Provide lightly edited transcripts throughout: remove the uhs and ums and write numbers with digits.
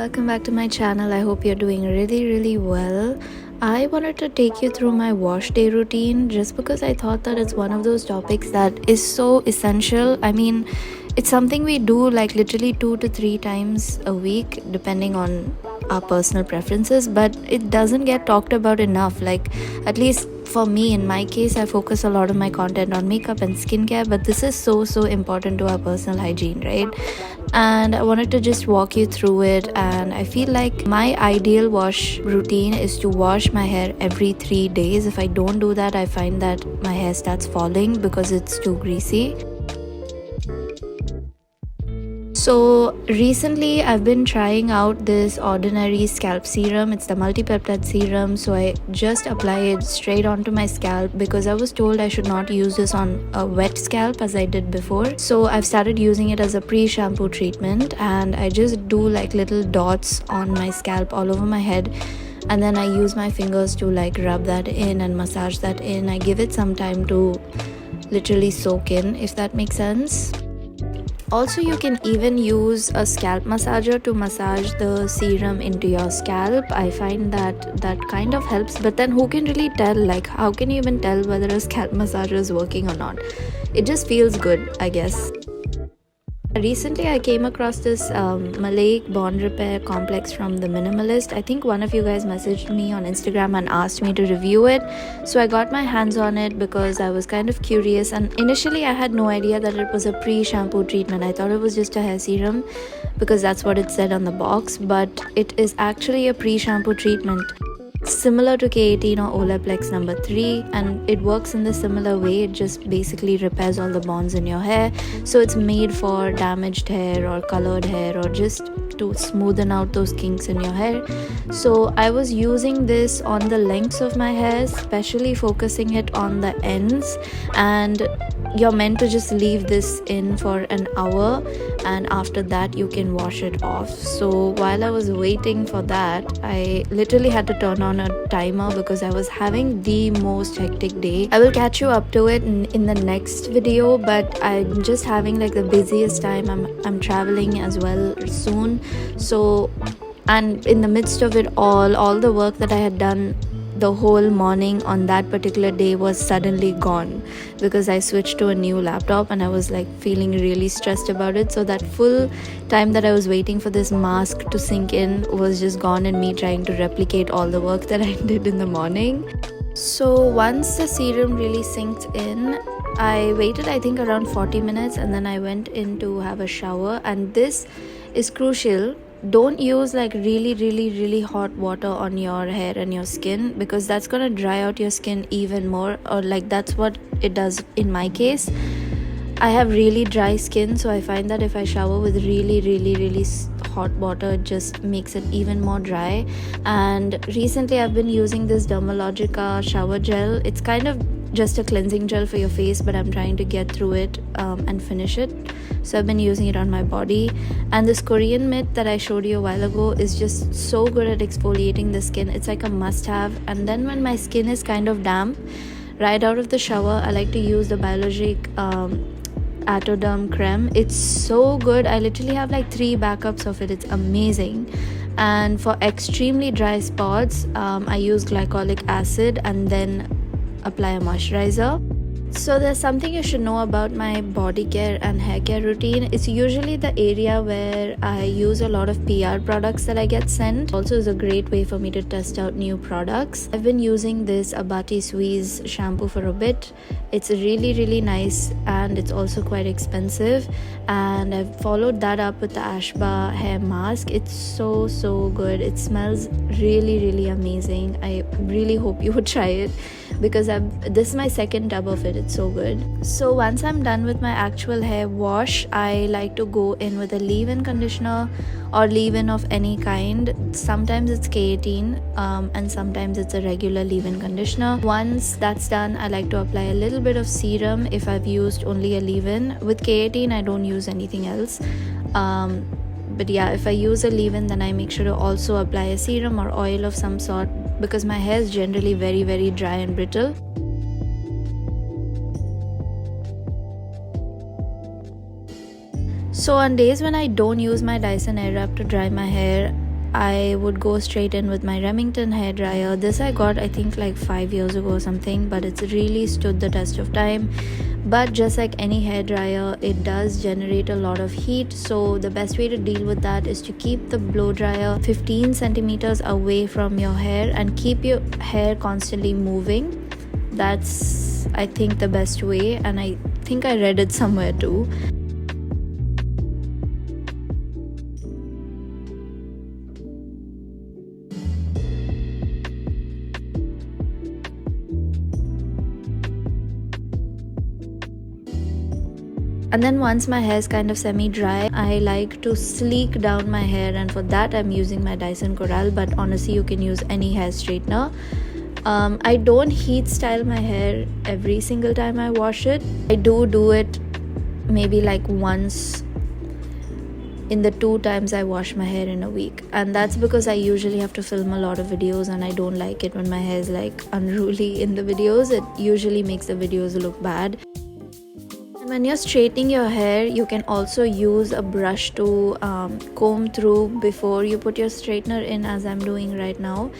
welcome back to my channel. I hope you're doing really well. I wanted to take you through my wash day routine just because I thought that it's one of those topics that is so essential. I mean, it's something we do like literally 2 to 3 times a week depending on our personal preferences, but it doesn't get talked about enough. Like, at least for me, in my case, I focus a lot of my content on makeup and skincare, but this is so important to our personal hygiene, right? And I wanted to just walk you through it. And I feel like my ideal wash routine is to wash my hair every 3 days. If I don't do that, I find that my hair starts falling because it's too greasy. So recently I've been trying out this ordinary scalp serum. It's the multi-peptide serum. So I just apply it straight onto my scalp because I was told I should not use this on a wet scalp as I did before. So I've started using it as a pre-shampoo treatment, and I just do like little dots on my scalp all over my head. And then I use my fingers to like rub that in and massage that in. I give it some time to literally soak in, if that makes sense. Also, you can even use a scalp massager to massage the serum into your scalp. I find that kind of helps, but then who can really tell? Like, how can you even tell whether a scalp massager is working or not? It just feels good, I guess. Recently, I came across this maleic bond repair complex from the Minimalist. I think one of you guys messaged me on Instagram and asked me to review it. So I got my hands on it because I was kind of curious. And initially, I had no idea that it was a pre-shampoo treatment. I thought it was just a hair serum because that's what it said on the box. But it is actually a pre-shampoo treatment, similar to K18 or Olaplex number 3, and it works in the similar way. It just basically repairs all the bonds in your hair. So it's made for damaged hair or colored hair, or just to smoothen out those kinks in your hair. So I was using this on the lengths of my hair, especially focusing it on the ends, and you're meant to just leave this in for an hour, and after that you can wash it off. So while I was waiting for that, I literally had to turn on a timer because I was having the most hectic day. I will catch you up to it in the next video, but I'm just having like the busiest time. I'm traveling as well soon. So, and in the midst of it all the work that I had done the whole morning on that particular day was suddenly gone because I switched to a new laptop, and I was like feeling really stressed about it. So that full time that I was waiting for this mask to sink in was just gone in me trying to replicate all the work that I did in the morning. So once the serum really sinked in, I waited I think around 40 minutes, and then I went in to have a shower. And this is crucial. Don't use like really hot water on your hair and your skin, because that's gonna dry out your skin even more, or like that's what it does in my case. I have really dry skin, so I find that if I shower with really hot water, it just makes it even more dry. And recently I've been using this Dermalogica shower gel. It's kind of just a cleansing gel for your face, but I'm trying to get through it and finish it. So I've been using it on my body. And this Korean mitt that I showed you a while ago is just so good at exfoliating the skin. It's like a must-have. And then when my skin is kind of damp, right out of the shower, I like to use the Bioderma Atoderm creme. It's so good. I literally have like 3 backups of it. It's amazing. And for extremely dry spots, I use glycolic acid and then apply a moisturizer. So there's something you should know about my body care and hair care routine. It's usually the area where I use a lot of PR products that I get sent. Also is a great way for me to test out new products. I've been using this Abhati suisse shampoo for a bit. It's really nice, and it's also quite expensive. And I've followed that up with the Ashba hair mask. It's so good. It smells really amazing. I really hope you would try it because this is my second tub of it. It's so good. So once I'm done with my actual hair wash, I like to go in with a leave-in conditioner or leave-in of any kind. Sometimes it's K18 and sometimes it's a regular leave-in conditioner. Once that's done, I like to apply a little bit of serum if I've used only a leave-in. With K18, I don't use anything else. But yeah, if I use a leave-in, then I make sure to also apply a serum or oil of some sort, because my hair is generally very dry and brittle. So on days when I don't use my Dyson Airwrap to dry my hair, I would go straight in with my Remington hair dryer. This I got I think like 5 years ago or something, but it's really stood the test of time. But just like any hair dryer, it does generate a lot of heat, so the best way to deal with that is to keep the blow dryer 15 centimeters away from your hair and keep your hair constantly moving. That's, I think, the best way, and I think I read it somewhere too. And then once my hair is kind of semi-dry, I like to sleek down my hair, and for that I'm using my Dyson Coral, but honestly you can use any hair straightener. I don't heat style my hair every single time I wash it. I do it maybe like once in the 2 times I wash my hair in a week, and that's because I usually have to film a lot of videos and I don't like it when my hair is like unruly in the videos. It usually makes the videos look bad. When you're straightening your hair, you can also use a brush to comb through before you put your straightener in, as I'm doing right now.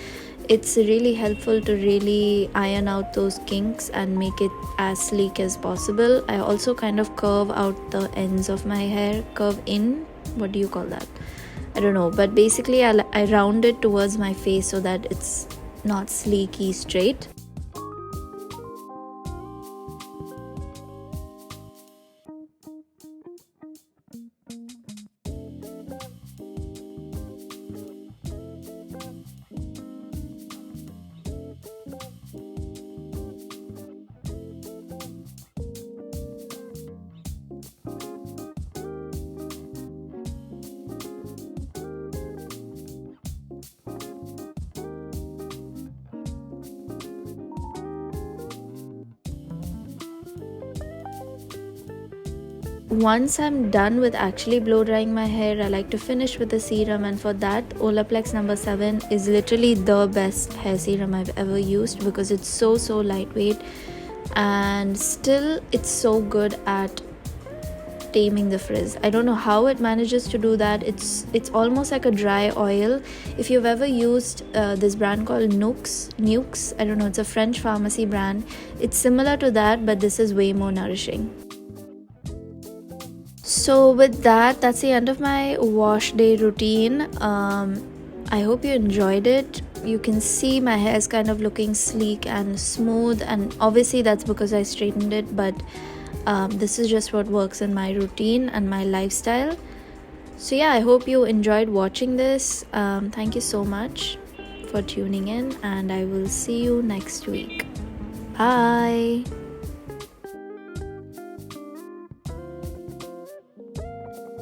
It's really helpful to really iron out those kinks and make it as sleek as possible. I also kind of curve out the ends of my hair, curve in, what do you call that? I don't know, but basically I round it towards my face so that it's not sleeky straight. Once I'm done with actually blow drying my hair, I like to finish with the serum, and for that Olaplex number 7 is literally the best hair serum I've ever used because it's so lightweight and still it's so good at taming the frizz. I don't know how it manages to do that. It's almost like a dry oil. If you've ever used this brand called Nukes, I don't know, it's a French pharmacy brand. It's similar to that, but this is way more nourishing. So with that's the end of my wash day routine. I hope you enjoyed it. You can see my hair is kind of looking sleek and smooth, and obviously that's because I straightened it, but this is just what works in my routine and my lifestyle. So yeah, I hope you enjoyed watching this. Thank you so much for tuning in, and I will see you next week. Bye.